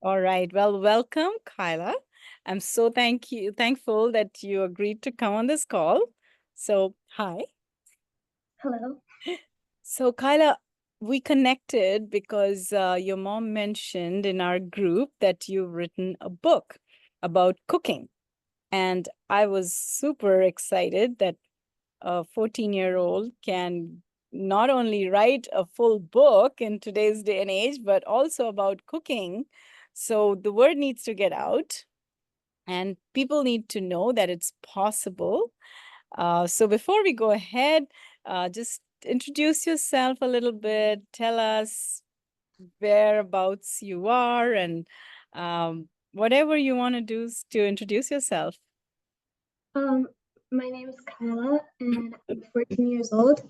All right. Well, welcome, Kyla. I'm so thankful that you agreed to come on this call. So, hi. Hello. So, Kyla, we connected because your mom mentioned in our group that you've written a book about cooking. And I was super excited that a 14-year-old can not only write a full book in today's day and age, but also about cooking. So the word needs to get out, and people need to know that it's possible. So before we go ahead, just introduce yourself a little bit. Tell us whereabouts you are and whatever you want to do to introduce yourself. Um, my name is Kyla, and I'm 14 years old.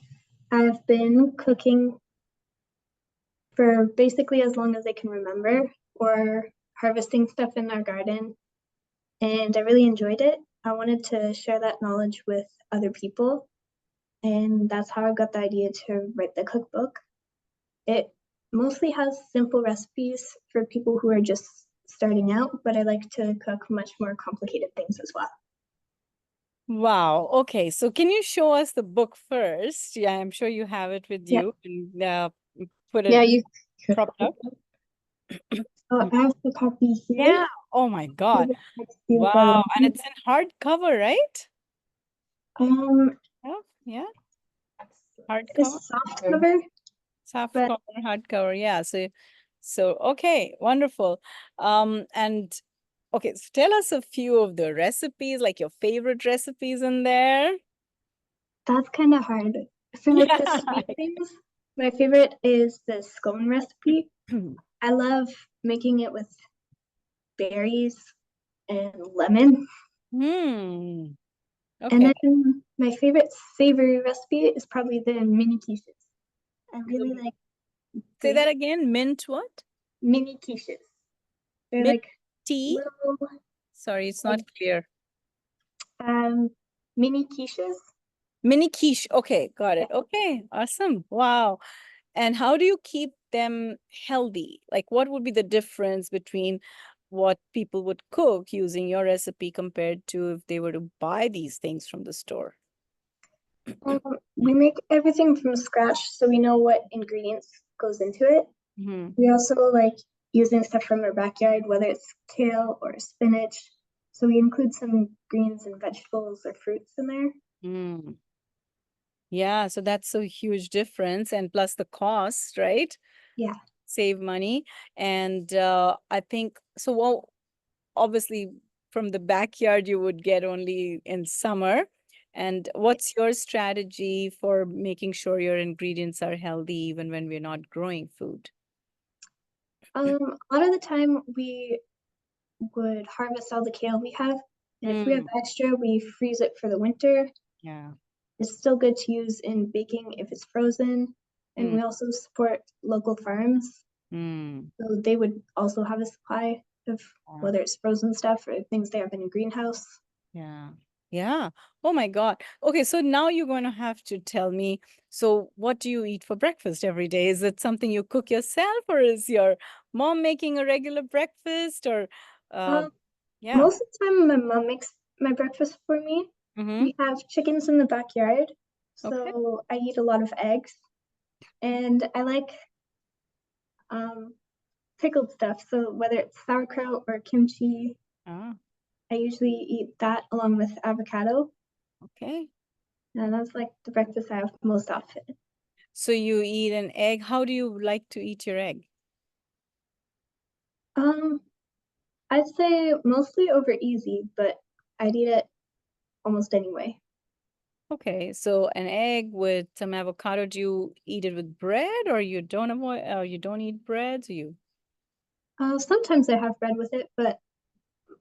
I've been cooking for basically as long as I can remember, or harvesting stuff in our garden, and I really enjoyed it. I wanted to share that knowledge with other people, and that's how I got the idea to write the cookbook. It mostly has simple recipes for people who are just starting out, but I like to cook much more complicated things as well. Wow. Okay. So can you show us the book first? Yeah, I'm sure you have it with Yeah, you and put yeah, it you could. propped up. I have the copy here. Yeah. Oh my God. Maybe next to the Wow. And lemon. it's in hardcover, right? Um, Yeah. Yeah. Hardcover. it's soft cover, Soft but cover, hardcover. Yeah. So okay, wonderful. And okay, so tell us a few of the recipes, like your favorite recipes in there. that's kind of hard. For like the sweet things, my favorite is the scone recipe. I love making it with berries and lemon. Hmm. And Okay. then my favorite savory recipe is probably the mini quiches. I really like Say that the again. Mint what? mini quiches. They're Mint like tea? little Sorry, it's like not clear. um mini quiches. Mini quiche. Okay, got it. Okay, awesome. Wow. And how do you keep them healthy? Like, what would be the difference between what people would cook using your recipe compared to if they were to buy these things from the store? We make everything from scratch, so we know what ingredients goes into it. Hmm. We also like using stuff from our backyard, whether it's kale or spinach. So we include some greens and vegetables or fruits in there. Mm. Yeah, so that's a huge difference. And plus the cost, right? Yeah. Save money. And I think so. Well, obviously from the backyard you would get only in summer. And what's your strategy for making sure your ingredients are healthy even when we're not growing food? A lot of the time we would harvest all the kale we have, and if we have Mm, extra, we freeze it for the winter. yeah. It's still good to use in baking if it's frozen. And Mm, we also support local farms, mm, so they would also have a supply of yeah. whether it's frozen stuff or things they have in a greenhouse. Yeah. Yeah. Oh my God. Okay, so now you're going to have to tell me, so what do you eat for breakfast every day? Is it something you cook yourself, or is your mom making a regular breakfast, or uh Um, yeah. Most of the time, my mom makes my breakfast for me. Mm-hmm. We have chickens in the backyard, Okay. so I eat a lot of eggs, and I like um, pickled stuff. So whether it's sauerkraut or kimchi, Ah, I usually eat that along with avocado, okay. and that's like the breakfast I have most often. So you eat an egg. How do you like to eat your egg? Um, I'd say mostly over easy, but I'd eat it almost anyway. Okay, so an egg with some avocado. Do you eat it with bread, or you don't avoid, or you don't eat bread? Do you? Sometimes I have bread with it, but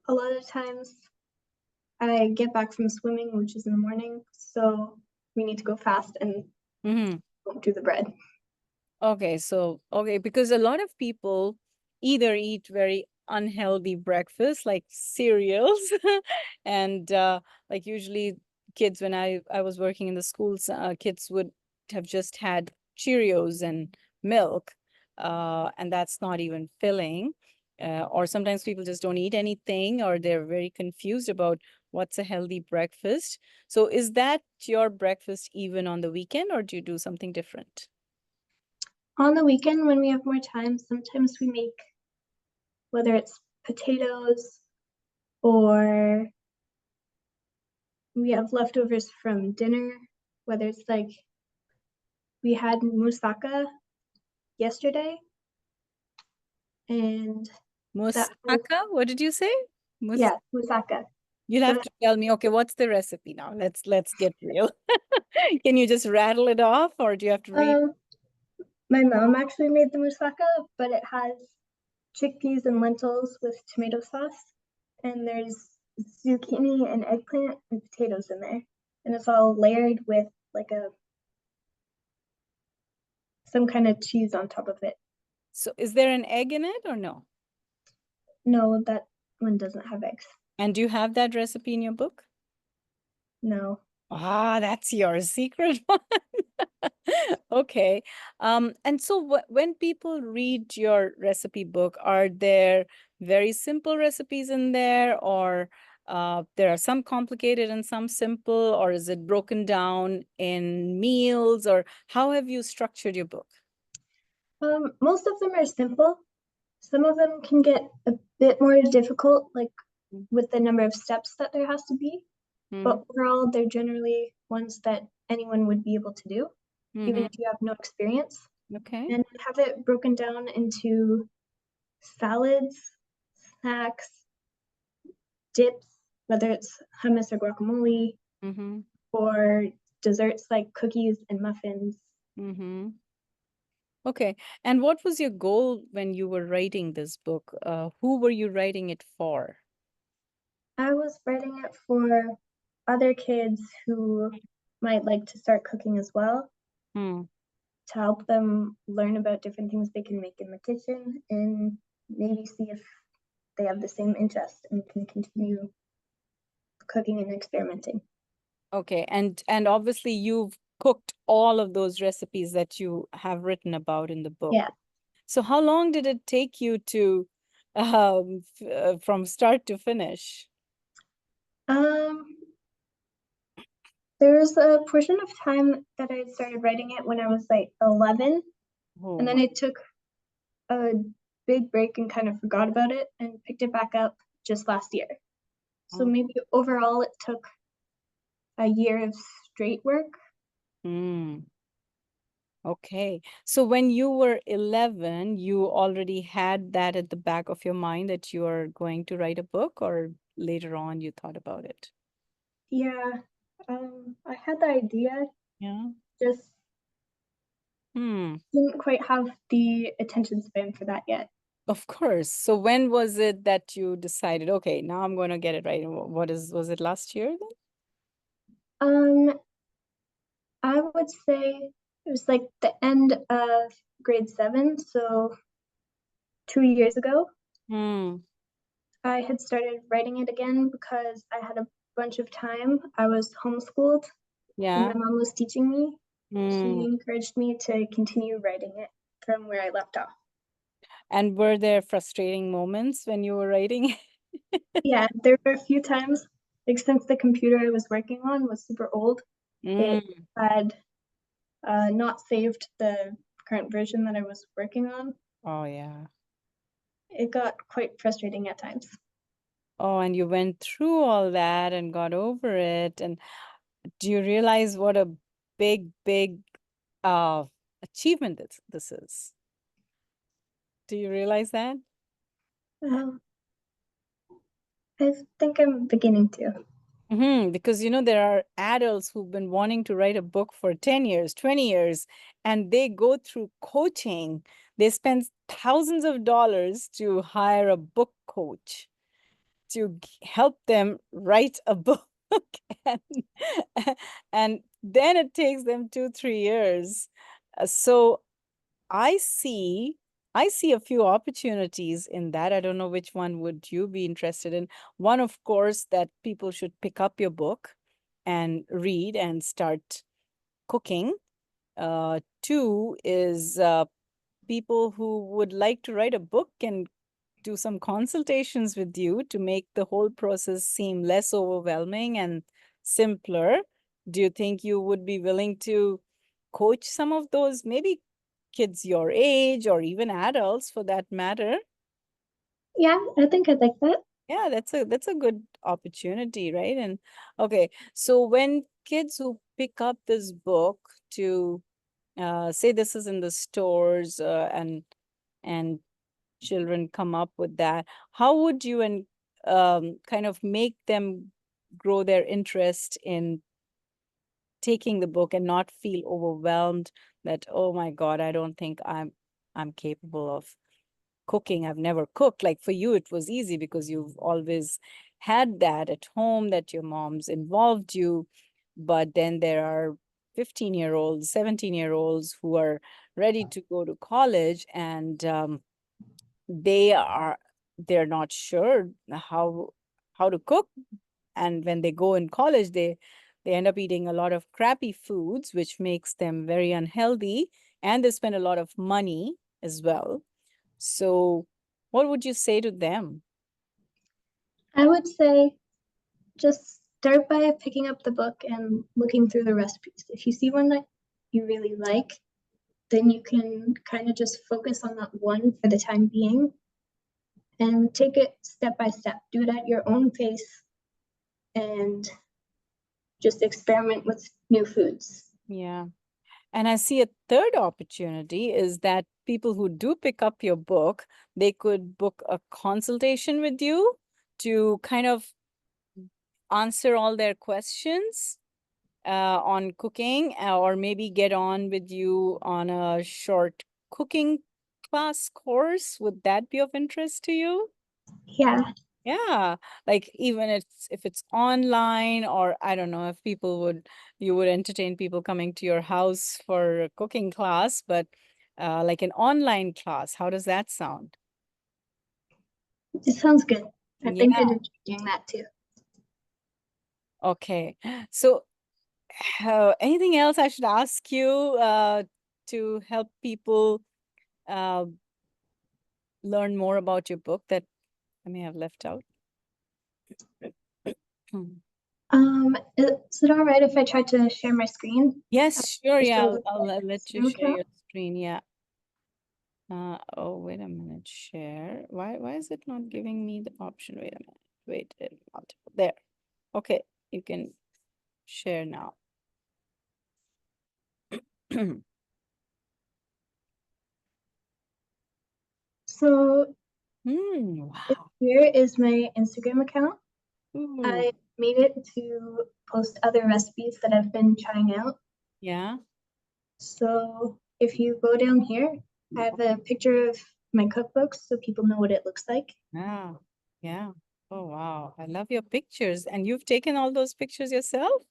a lot of times I get back from swimming, which is in the morning, so we need to go fast and Mm-hmm. don't do the bread. Okay, so okay, because a lot of people either eat very unhealthy breakfast like cereals and like usually kids when I was working in the schools, kids would have just had Cheerios and milk, and that's not even filling. Or sometimes people just don't eat anything, or they're very confused about what's a healthy breakfast. So is that your breakfast even on the weekend, or do you do something different? On the weekend, when we have more time, sometimes we make, whether it's potatoes or we have leftovers from dinner, whether it's like we had moussaka yesterday, and that was, Moussaka? What did you say? Mus yeah, moussaka. You'll So have to tell me, okay, what's the recipe now? Let's get real. Can you just rattle it off, or do you have to read? um, my mom actually made the moussaka, but it has chickpeas and lentils with tomato sauce, and there's zucchini and eggplant and potatoes in there, and it's all layered with like a some kind of cheese on top of it. So is there an egg in it or no? No, that one doesn't have eggs. And do you have that recipe in your book? No. Ah, that's your secret one. Okay. And so when people read your recipe book, are there very simple recipes in there, or there are some complicated and some simple, or is it broken down in meals, or how have you structured your book? Most of them are simple. Some of them can get a bit more difficult, like with the number of steps that there has to be. Mm-hmm. But overall, they're generally ones that anyone would be able to do, even Mm-hmm. if you have no experience. Okay. And have it broken down into salads, snacks, dips, whether it's hummus or guacamole, Mm-hmm. or desserts like cookies and muffins. Mm-hmm. Okay. And what was your goal when you were writing this book? Who were you writing it for? I was writing it for other kids who might like to start cooking as well, Hmm. to help them learn about different things they can make in the kitchen and maybe see if they have the same interest and can continue cooking and experimenting. Okay. And obviously you've cooked all of those recipes that you have written about in the book. Yeah. So how long did it take you to from start to finish? Um, there was a portion of time that I started writing it when I was like 11, Oh and then my. I took a big break and kind of forgot about it and picked it back up just last year. So maybe overall it took a year of straight work. Mm. Okay. So when you were 11, you already had that at the back of your mind that you are going to write a book, or later on you thought about it? Yeah, I had the idea, Yeah. just Hmm. didn't quite have the attention span for that yet. Of course. So when was it that you decided, okay, now I'm going to get it right? And was it last year then? Um, I would say it was like the end of grade 7, so 2 years ago. Hmm. I had started writing it again because I had a bunch of time. I was homeschooled and my Yeah. mom was teaching me. She Hmm. encouraged me to continue writing it from where I left off. And were there frustrating moments when you were writing? Yeah, there were a few times, like since the computer I was working on was super old, it Mm. had not saved the current version that I was working on. Oh, yeah. It got quite frustrating at times. Oh, and you went through all that and got over it. And do you realize what a big uh achievement this is? Do you realize that? Um, I think I'm beginning to. Because there are adults who've been wanting to write a book for 10 years, 20 years, and they go through coaching. They spend thousands of dollars to hire a book coach to help them write a book. and, and then it takes them 2, 3 years. So I see I see a few opportunities in that. I don't know which one would you be interested in. One, of course, that people should pick up your book and read and start cooking. Two is people who would like to write a book can do some consultations with you to make the whole process seem less overwhelming and simpler. Do you think you would be willing to coach some of those, maybe kids your age or even adults for that matter? Yeah, I think I'd like that. Yeah, that's a good opportunity, right? And okay, so when kids who pick up this book to say this is in the stores and children come up with that, how would you and kind of make them grow their interest in taking the book and not feel overwhelmed that, oh my God, I don't think I'm capable of cooking. I've never cooked. Like for you, it was easy because you've always had that at home, that your mom's involved you. But then there are 15-year-olds, 17-year-olds who are ready to go to college, and they are they're not sure how to cook. And when they go in college, they end up eating a lot of crappy foods, which makes them very unhealthy, and they spend a lot of money as well. So what would you say to them? I would say just start by picking up the book and looking through the recipes. If you see one that you really like, then you can kind of just focus on that one for the time being and take it step by step. Do it at your own pace and just experiment with new foods. Yeah. And I see a third opportunity is that people who do pick up your book, they could book a consultation with you to kind of answer all their questions on cooking, or maybe get on with you on a short cooking class course. Would that be of interest to you? Yeah. Yeah, like even if it's online, or I don't know if you would entertain people coming to your house for a cooking class, but like an online class, how does that sound? It sounds good. I think I'd Yeah, enjoy doing that too. okay. So anything else I should ask you to help people uh, learn more about your book that I may have left out? Is it all right if I try to share my screen? Yes, sure. To Yeah, show I'll the let you Instagram share account? your screen. Yeah. Oh, wait a minute, share. Why is it not giving me the option? Wait a minute. Wait, multiple. There. Okay, you can share now. So Wow. here is my Instagram account. Ooh, I made it to post other recipes that I've been trying out. yeah. So if you go down here, I have a picture of my cookbooks so people know what it looks like. Yeah. Yeah. Oh, wow. I love your pictures. And you've taken all those pictures yourself?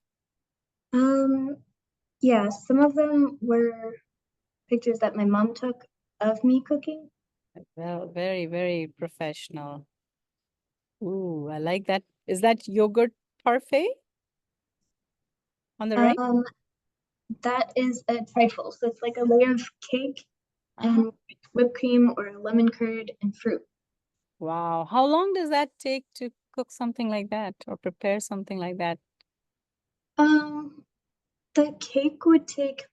Um, yeah, some of them were pictures that my mom took of me cooking. Well, very, very professional. Ooh, I like that. Is that yogurt parfait on the right? Um, that is a trifle. So it's like a layer of cake Uh-huh. and whipped cream or lemon curd and fruit. Wow. How long does that take to cook something like that or prepare something like that? Um, the cake would take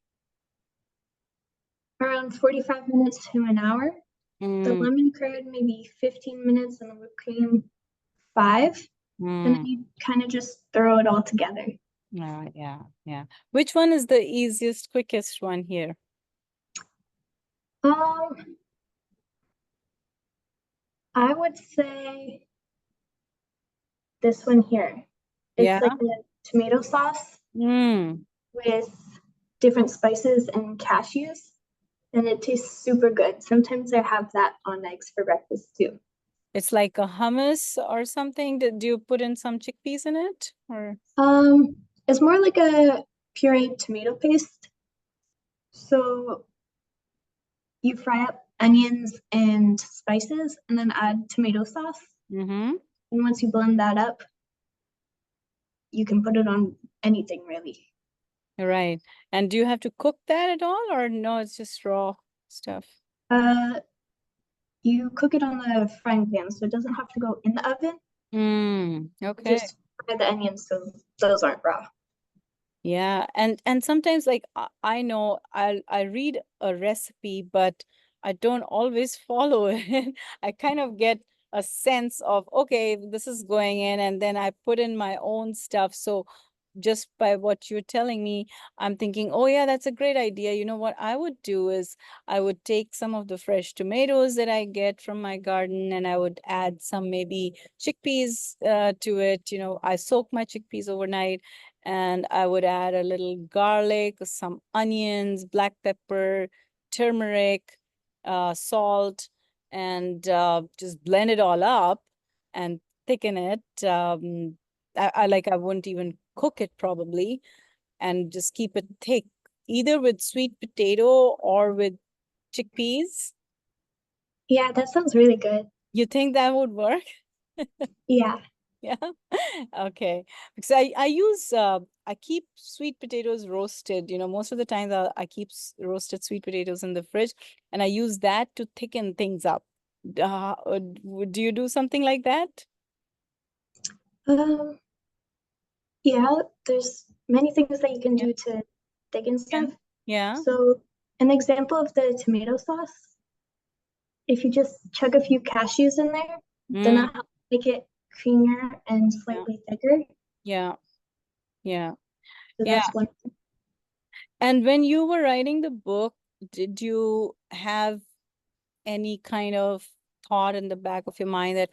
around 45 minutes to an hour. The Mm, lemon curd, maybe 15 minutes, and the whipped cream, 5. And then mm. you kind of just throw it all together. Yeah, yeah. Which one is the easiest, quickest one here? Um, I would say this one here. Yeah. It's like a tomato sauce Mm. with different spices and cashews, and it tastes super good. Sometimes I have that on eggs for breakfast too. It's like a hummus or something. Do you put in some chickpeas in it? Or It's more like a pureed tomato paste. So you fry up onions and spices and then add tomato sauce. mm-hmm. And once you blend that up, you can put it on anything really. Right. And do you have to cook that at all, or no, it's just raw stuff? Uh, you cook it on the frying pan, so it doesn't have to go in the oven. Okay. Just fry the onions so those aren't raw. Yeah, and sometimes like I know I read a recipe, but I don't always follow it. I kind of get a sense of, okay, this is going in, and then I put in my own stuff. So just by what you're telling me, I'm thinking, oh yeah, that's a great idea. You know what I would do is I would take some of the fresh tomatoes that I get from my garden, and I would add some maybe chickpeas to it. You know, I soak my chickpeas overnight, and I would add a little garlic, some onions, black pepper, turmeric, salt, and just blend it all up and thicken it. I wouldn't even cook it probably, and just keep it thick, either with sweet potato or with chickpeas. Yeah, that sounds really good. You think that would work? Yeah. Yeah. Okay. Because I use I keep sweet potatoes roasted. You know, most of the times I keep roasted sweet potatoes in the fridge, and I use that to thicken things up. Do you do something like that? Um, yeah, there's many things that you can Yeah. do to thicken Yeah. stuff. Yeah. So, an example of the tomato sauce, if you just chug a few cashews in there, then Mm, that helps make it creamier and yeah. slightly thicker. Yeah. Yeah. So Yeah. that's one. And when you were writing the book, did you have any kind of thought in the back of your mind that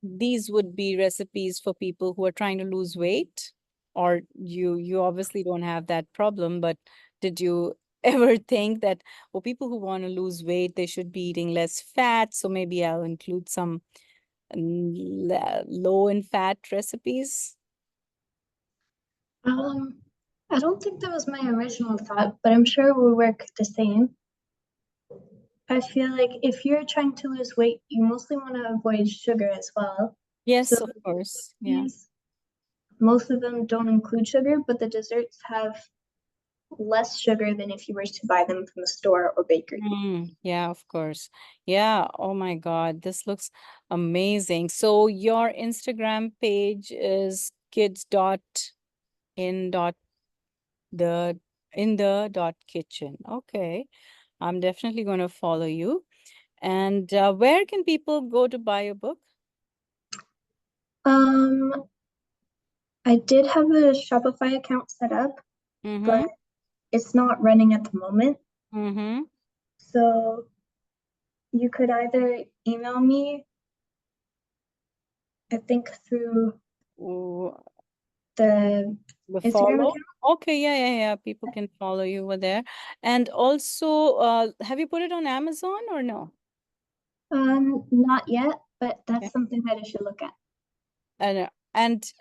these would be recipes for people who are trying to lose weight? Or you obviously don't have that problem, but did you ever think that, well, people who want to lose weight, they should be eating less fat, so maybe I'll include some low in fat recipes? Um, I don't think that was my original thought, but I'm sure it will work the same. I feel like if you're trying to lose weight, you mostly want to avoid sugar as well. So Yes, of course. Yeah. these, most of them don't include sugar, but the desserts have less sugar than if you were to buy them from the store or bakery. Yeah, of course. Yeah. Oh my God, this looks amazing. So your Instagram page is kids dot in dot the in the dot kitchen. Okay. I'm definitely going to follow you. And where can people go to buy your book? Um, I did have a Shopify account set up, Mm-hmm. but it's not running at the moment. Mm-hmm. So you could either email me, I think through the The Instagram follow. account. Okay, yeah, yeah, yeah. People can follow you over there. And also, have you put it on Amazon or no? Not yet, but that's something that I should look at. And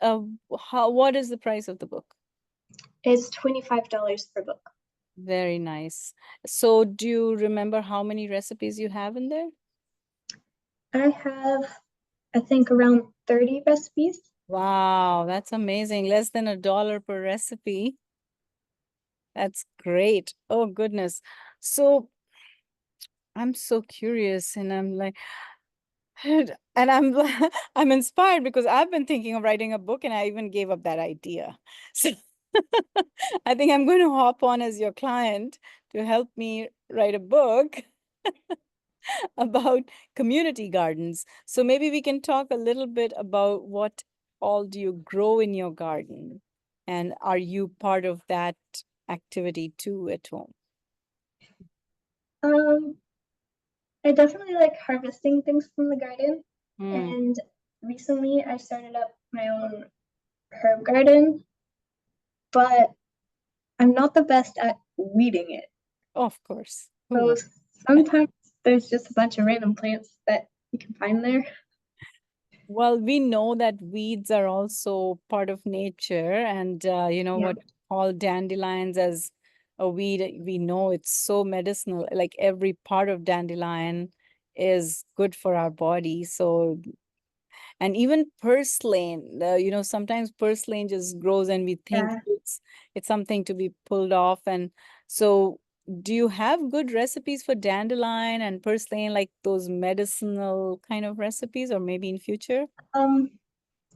what is the price of the book? It's $25 per book. Very nice. So do you remember how many recipes you have in there? I have, I think, around 30 recipes. Wow, that's amazing. Less than $1 per recipe. That's great. Oh goodness. So I'm so curious, and I'm like, and I'm I'm inspired because I've been thinking of writing a book, and I even gave up that idea. So I think I'm going to hop on as your client to help me write a book about community gardens. So maybe we can talk a little bit about what all do you grow in your garden, and are you part of that activity too at home? Um, I definitely like harvesting things from the garden. Mm, And recently I started up my own herb garden, but I'm not the best at weeding it. of course. Who So won't? sometimes there's just a bunch of random plants that you can find there. Well, we know that weeds are also part of nature, and you know Yeah. what we call dandelions as a weed. We know it's so medicinal. Like every part of dandelion is good for our body. So, and even purslane, you know, sometimes purslane just grows, and we think Yeah. it's something to be pulled off. And so do you have good recipes for dandelion and purslane, like those medicinal kind of recipes, or maybe in future? Um,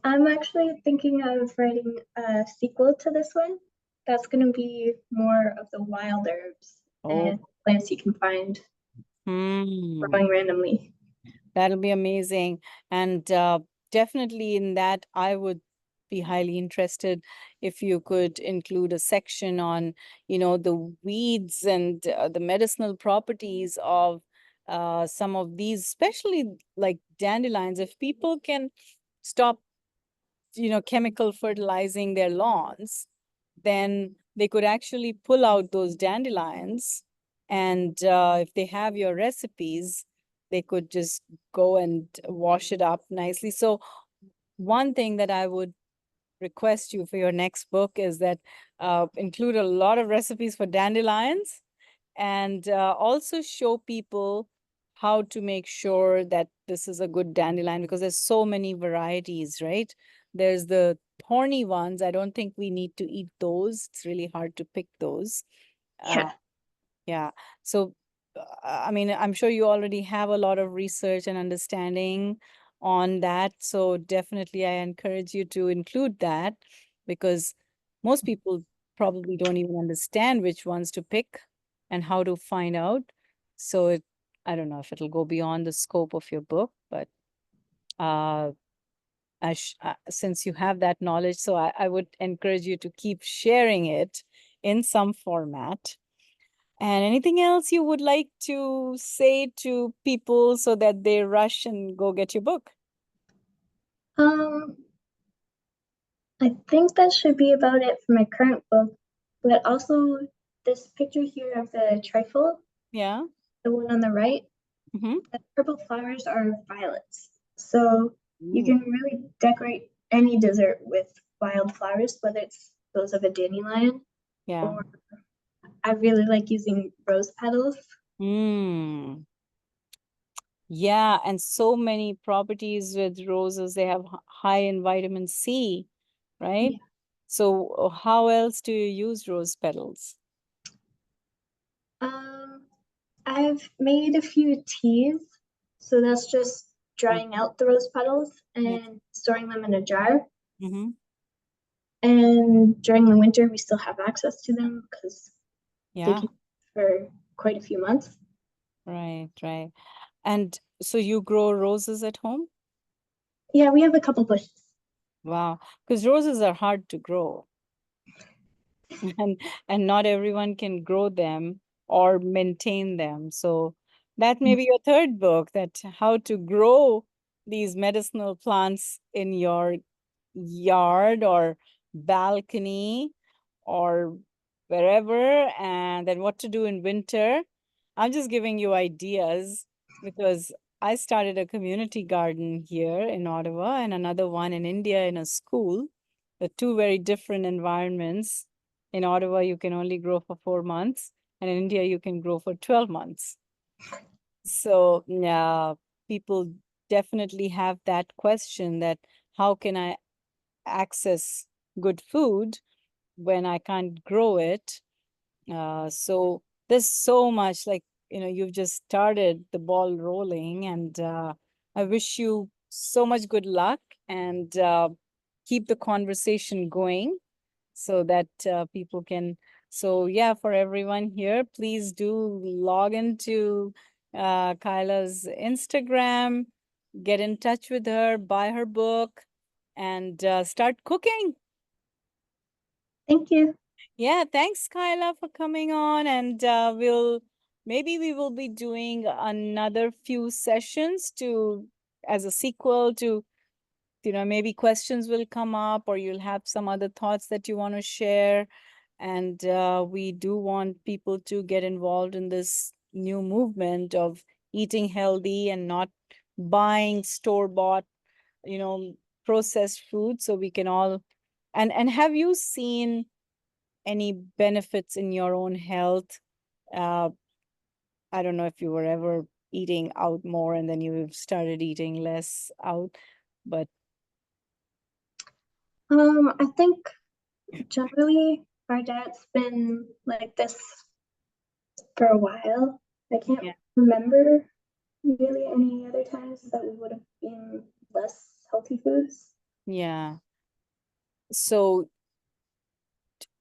I'm actually thinking of writing a sequel to this one. That's going to be more of the wild herbs Oh, and plants you can find hmm. growing randomly. That'll be amazing. And definitely in that, I would be highly interested if you could include a section on, the weeds and the medicinal properties of some of these, especially like dandelions. If people can stop, chemical fertilizing their lawns, then they could actually pull out those dandelions. And if they have your recipes, they could just go and wash it up nicely. So, one thing that I would request you for your next book is that include a lot of recipes for dandelions, and also show people how to make sure that this is a good dandelion, because there's so many varieties, right? There's the thorny ones. I don't think we need to eat those. It's really hard to pick those. Uh, Yeah. yeah. So, I mean, I'm sure you already have a lot of research and understanding on that. So, definitely, I encourage you to include that, because most people probably don't even understand which ones to pick and how to find out. So, I don't know if it'll go beyond the scope of your book, but uh, since you have that knowledge, so I would encourage you to keep sharing it in some format. And anything else you would like to say to people so that they rush and go get your book? Um, I think that should be about it for my current book, but also this picture here of the trifle, Yeah. the one on the right, Mm-hmm. the purple flowers are violets. So you Ooh, can really decorate any dessert with wild flowers, whether it's those of a dandelion yeah. or I really like using rose petals. Mm. Yeah, and so many properties with roses, they have high in vitamin C, right? Yeah. So how else do you use rose petals? Um, I've made a few teas, so that's just Mm, drying out the rose petals yeah. and storing them in a jar. Mm-hmm. And during the winter, we still have access to them because they Yeah, can for quite a few months. right, right. And so you grow roses at home? Yeah, we have a couple bushes. Wow, because roses are hard to grow. and and not everyone can grow them or maintain them. So that may be your third book, that how to grow these medicinal plants in your yard or balcony or wherever, and then what to do in winter. I'm just giving you ideas because I started a community garden here in Ottawa and another one in India in a school. The two very different environments. In Ottawa, you can only grow for 4 months, and in India, you can grow for 12 months. So, yeah, people definitely have that question, that how can I access good food when I can't grow it? So there's so much, like, you've just started the ball rolling, and I wish you so much good luck, and keep the conversation going so that people can. So, yeah, for everyone here, please do log into Kyla's Instagram, get in touch with her, buy her book, and start cooking. Thank you. Yeah, thanks, Kyla, for coming on. And we will be doing another few sessions to as a sequel to, maybe questions will come up, or you'll have some other thoughts that you want to share. And we do want people to get involved in this new movement of eating healthy and not buying store-bought, you know, processed food, so we can all. And have you seen any benefits in your own health? Uh, I don't know if you were ever eating out more and then you've started eating less out, but I think generally our diet's been like this for a while. I can't Yeah. remember really any other times that we would have been less healthy foods. Yeah. So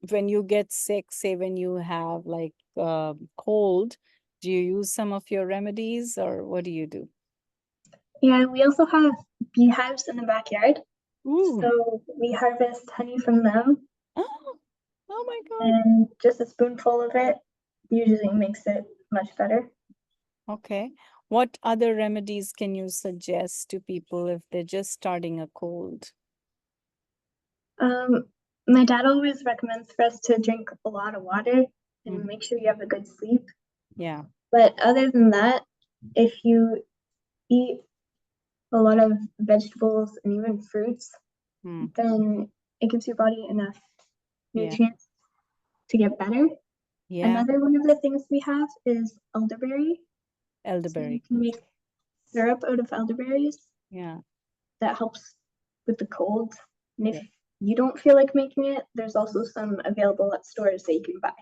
when you get sick, say when you have like cold, do you use some of your remedies or what do you do? Yeah, we also have beehives in the backyard. Ooh. So we harvest honey from them, Oh, oh my God. and just a spoonful of it usually makes it much better. Okay. What other remedies can you suggest to people if they're just starting a cold? Um, my dad always recommends for us to drink a lot of water and Mhm. make sure you have a good sleep. Yeah. But other than that, if you eat a lot of vegetables and even fruits, Mm. then it gives your body enough Yeah. nutrients to get better. Yeah. Another one of the things we have is elderberry. So you Elderberry. can make syrup out of elderberries Yeah. that helps with the cold. And Yeah. if you don't feel like making it, there's also some available at stores that you can buy.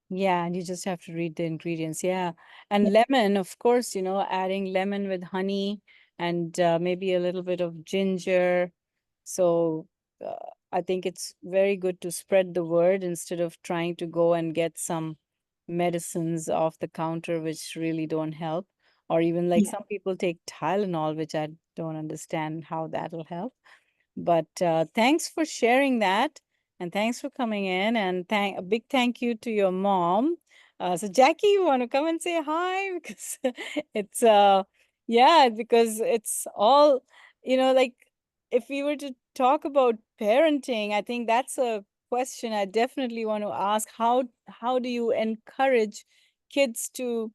Yeah, and you just have to read the ingredients. Yeah. And Yeah. lemon, of course, adding lemon with honey and maybe a little bit of ginger. So uh, I think it's very good to spread the word instead of trying to go and get some medicines off the counter, which really don't help. Or even like Yeah. some people take Tylenol, which I don't understand how that'll help. But thanks for sharing that. And thanks for coming in. And a big thank you to your mom. So Jackie, you want to come and say hi? Because it's yeah, because it's all, like if we were to talk about parenting, I think that's a question I definitely want to ask. How do you encourage kids to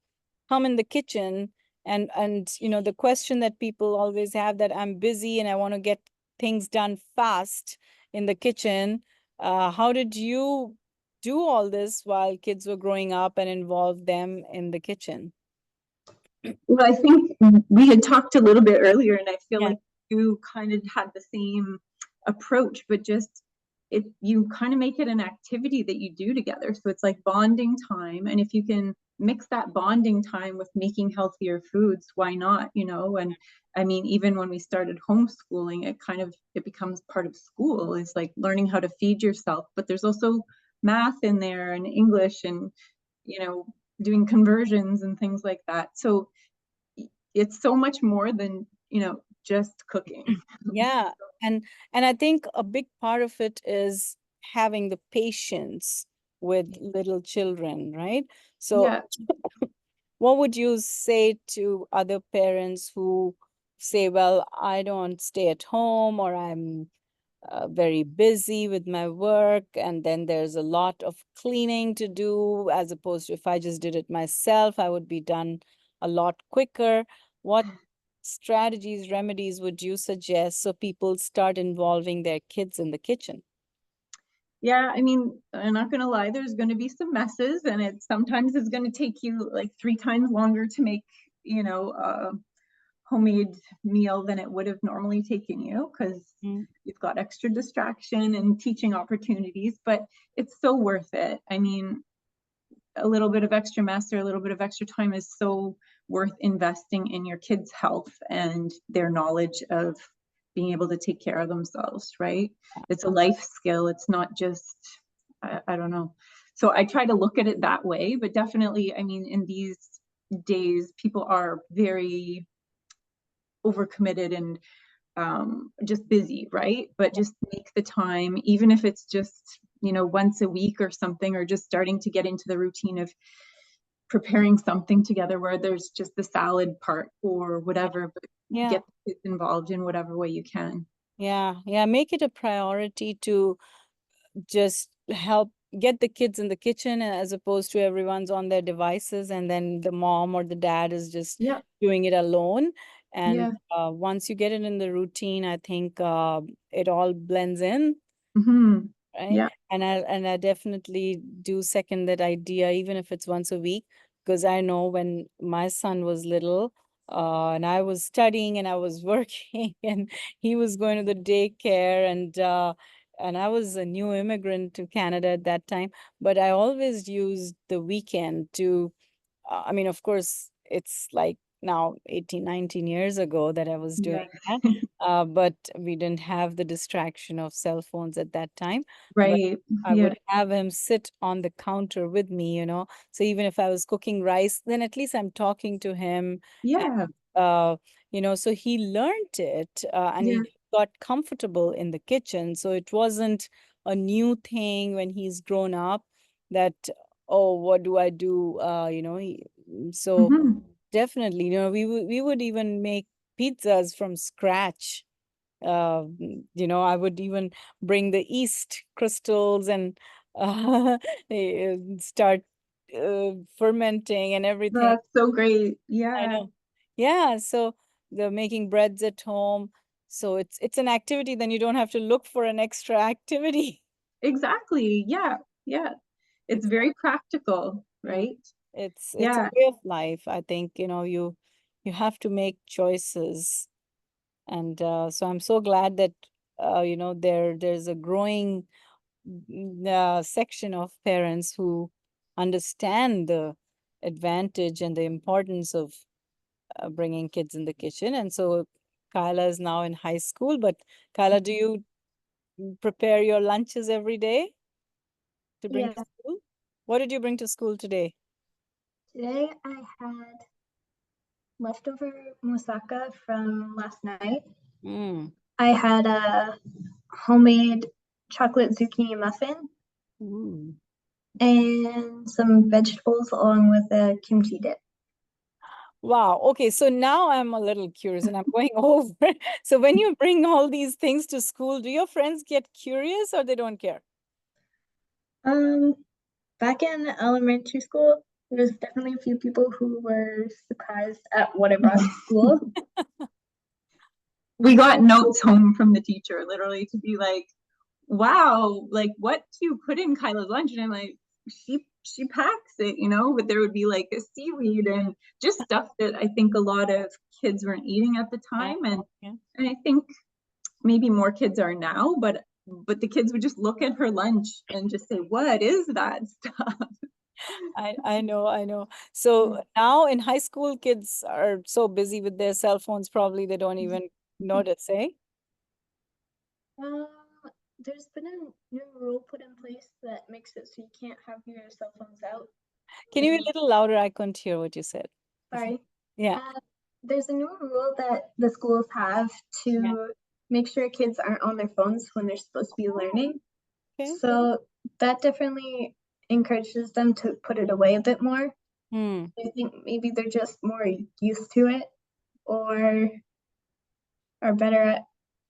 come in the kitchen? And the question that people always have, that I'm busy and I want to get things done fast in the kitchen. How did you do all this while kids were growing up and involve them in the kitchen? Well, I think we had talked a little bit earlier, and I feel Yeah. like you kind of had the same approach, but just you kind of make it an activity that you do together. So it's like bonding time. And if you can mix that bonding time with making healthier foods, why not? And I mean, even when we started homeschooling, it becomes part of school. It's like learning how to feed yourself, but there's also math in there and English and, you know, doing conversions and things like that. So it's so much more than just cooking. Yeah. And I think a big part of it is having the patience with little children, right? So Yeah. what would you say to other parents who say, well, I don't stay at home, or I'm very busy with my work, and then there's a lot of cleaning to do, as opposed to if I just did it myself, I would be done a lot quicker. What strategies, remedies would you suggest so people start involving their kids in the kitchen? Yeah, I mean, I'm not gonna lie, there's gonna be some messes, and it sometimes is gonna take you like 3 times longer to make, a homemade meal than it would have normally taken you, because Mm. you've got extra distraction and teaching opportunities, but it's so worth it. I mean, a little bit of extra mess or a little bit of extra time is so worth investing in your kids' health and their knowledge of being able to take care of themselves, right? It's a life skill. It's not just, I don't know. So I try to look at it that way, but definitely, I mean, in these days, people are very overcommitted and just busy, right? But just make the time, even if it's just, once a week or something, or just starting to get into the routine of preparing something together where there's just the salad part or whatever, but Yeah. get the kids involved in whatever way you can. Yeah. Yeah. Make it a priority to just help get the kids in the kitchen, as opposed to everyone's on their devices and then the mom or the dad is just Yeah. doing it alone. And Yeah. once you get it in the routine, I think it all blends in, Mm-hmm. right? Yeah. And I definitely do second that idea, even if it's once a week, because I know when my son was little, and I was studying and I was working and he was going to the daycare, and and I was a new immigrant to Canada at that time, but I always used the weekend to, I mean, of course, it's like now 18, 19 years ago that I was doing that. But we didn't have the distraction of cell phones at that time. But Right. I Yeah. would have him sit on the counter with me, you know. So even if I was cooking rice, then at least I'm talking to him. And, Yeah. you know, so he learned it and Yeah. he got comfortable in the kitchen. So it wasn't a new thing when he's grown up that, oh, what do I do? You know, so Mhm. definitely, you know, we would even make pizzas from scratch. You know, I would even bring the yeast crystals and start fermenting and everything. That's so great. I Yeah. know. Yeah, so the making breads at home. So it's an activity, then you don't have to look for an extra activity. Exactly. Yeah. Yeah. It's very practical, Mm. right? It's a Yeah. way of life. I think, you know, you have to make choices. And so I'm so glad that you know, there's a growing section of parents who understand the advantage and the importance of bringing kids in the kitchen. And so Kyla is now in high school, but Kyla, do you prepare your lunches every day to bring to Yeah, school? What did you bring to school today? today I had leftover moussaka from last night. Mm. I had a homemade chocolate zucchini muffin Ooh. and some vegetables along with a kimchi dip. Wow. Okay. So now I'm a little curious and I'm going over. So when you bring all these things to school, do your friends get curious or they don't care? Um, Back in elementary school, there was definitely a few people who were surprised at what I brought to school. We got notes home from the teacher literally to be like, wow, like what do you put in Kyla's lunch? And I'm like, she packs it, you know, but there would be like a seaweed and just stuff that I think a lot of kids weren't eating at the Yeah. time. And Yeah. and I think maybe more kids are now, but the kids would just look at her lunch and just say, what is that stuff? I know, I know. So now in high school, kids are so busy with their cell phones, probably they don't even notice, eh? Um, there's been a new rule put in place that makes it so you can't have your cell phones out. Can you be a little louder? I couldn't hear what you said. Sorry. Yeah. There's a new rule that the schools have Yeah. to make sure kids aren't on their phones when they're supposed to be learning. Okay. So that definitely encourages them to put it away a bit more. Hmm. I think maybe they're just more used to it or are better at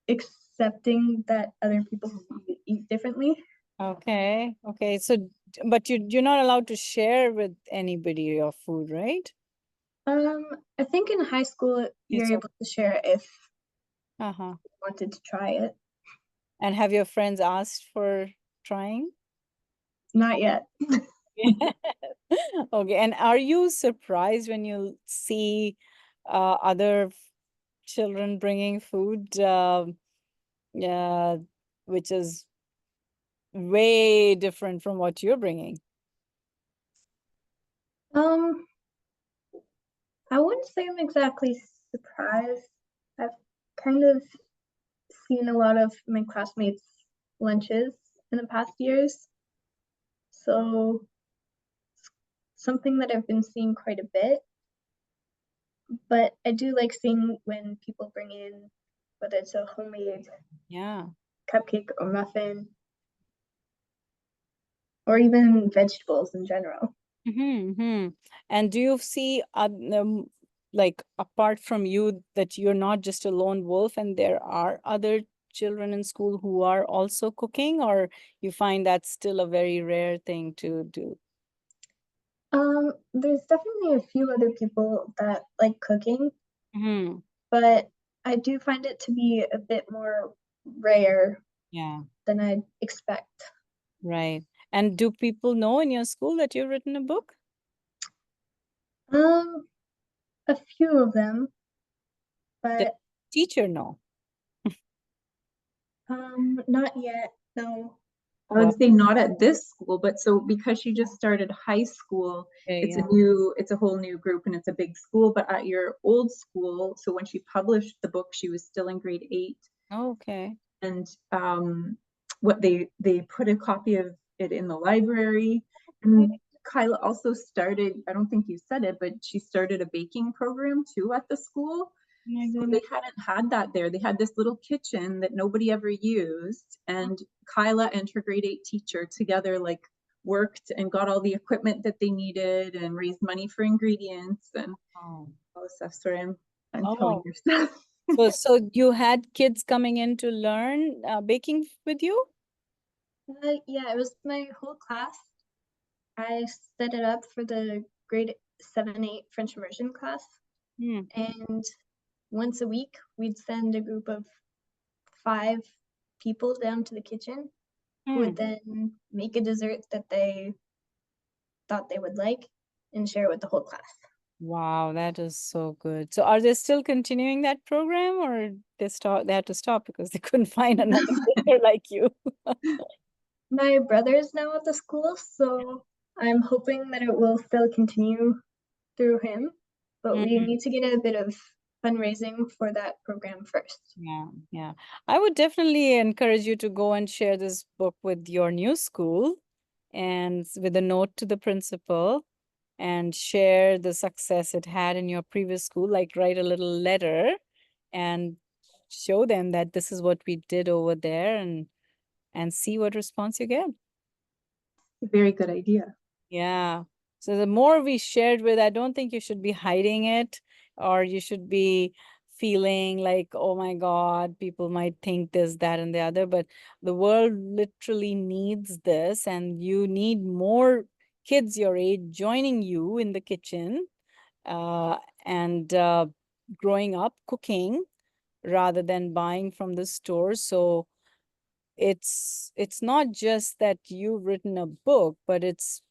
accepting that other people eat differently. Okay. Okay. So, but you're not allowed to share with anybody your food, right? Um, I think in high school you're It's able to share if uh-huh. you wanted to try it. And have your friends asked for trying? Not yet. Okay. And are you surprised when you see other children bringing food, which is way different from what you're bringing? Um, I wouldn't say I'm exactly surprised. I've kind of seen a lot of my classmates' lunches in the past years. So something that I've been seeing quite a bit. But I do like seeing when people bring in whether it's a homemade Yeah. cupcake or muffin or even vegetables in general. Mm-hmm. And do you see, like, apart from you, that you're not just a lone wolf and there are other children in school who are also cooking, or you find that's still a very rare thing to do? There's definitely a few other people that like cooking, Hmm. but I do find it to be a bit more rare Yeah, than I'd expect. right. And do people know in your school that you've written a book? Um, a few of them, The but teacher know? not yet. No. I would say not at this school, but so because she just started high school, it's a whole new group and it's a big school. But at your old school, so when she published the book, she was still in grade 8. Okay. And what they put a copy of it in the library. And Kyla also started, I don't think you said it, but she started a baking program too at the school. So they hadn't had that there. They had this little kitchen that nobody ever used. And Kyla and her grade 8 teacher together like worked and got all the equipment that they needed and raised money for ingredients and all this stuff. Sorry, I'm telling your stuff. So you had kids coming in to learn baking with you? Yeah, it was my whole class. I set it up for the grade 7-8 French immersion class. And once a week, we'd send a group of 5 people down to the kitchen who would then make a dessert that they thought they would like and share it with the whole class. Wow, that is so good. So are they still continuing that program, or they had to stop because they couldn't find another baker like you? My brother is now at the school, so I'm hoping that it will still continue through him, but we need to get a bit of fundraising for that program first. Yeah. I would definitely encourage you to go and share this book with your new school and with a note to the principal and share the success it had in your previous school, like write a little letter and show them that this is what we did over there and see what response you get. Very good idea. Yeah. So the more we shared with, I don't think you should be hiding it, or you should be feeling like, oh my God, people might think this, that, and the other. But the world literally needs this, and you need more kids your age joining you in the kitchen and growing up cooking rather than buying from the store. So it's not just that you've written a book, but it's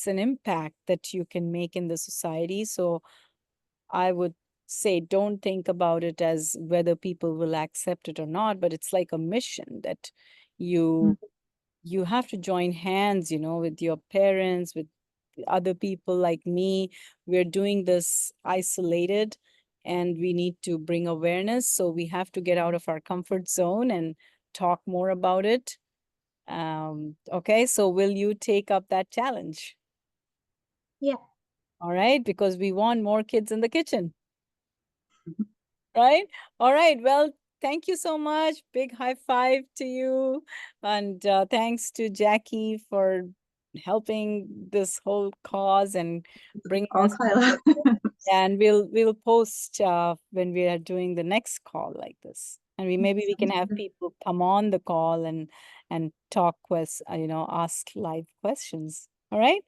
an impact that you can make in the society. So I would say don't think about it as whether people will accept it or not, but it's like a mission that you you have to join hands, with your parents, with other people like me. We're doing this isolated and we need to bring awareness. So we have to get out of our comfort zone and talk more about it. Okay, so will you take up that challenge? Yeah. All right, because we want more kids in the kitchen. Right? All right. Well, thank you so much. Big high five to you. And thanks to Jackie for helping this whole cause and bringing All us. Kyla. And we'll post when we are doing the next call like this. And maybe we can have people come on the call and talk ask live questions. All right.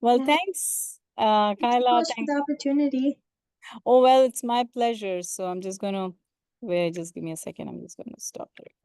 Well, Yeah. thanks, Thanks so Kyla. much for the opportunity. Oh, well, it's my pleasure. So I'm just gonna wait, just give me a second. I'm just gonna stop the recording.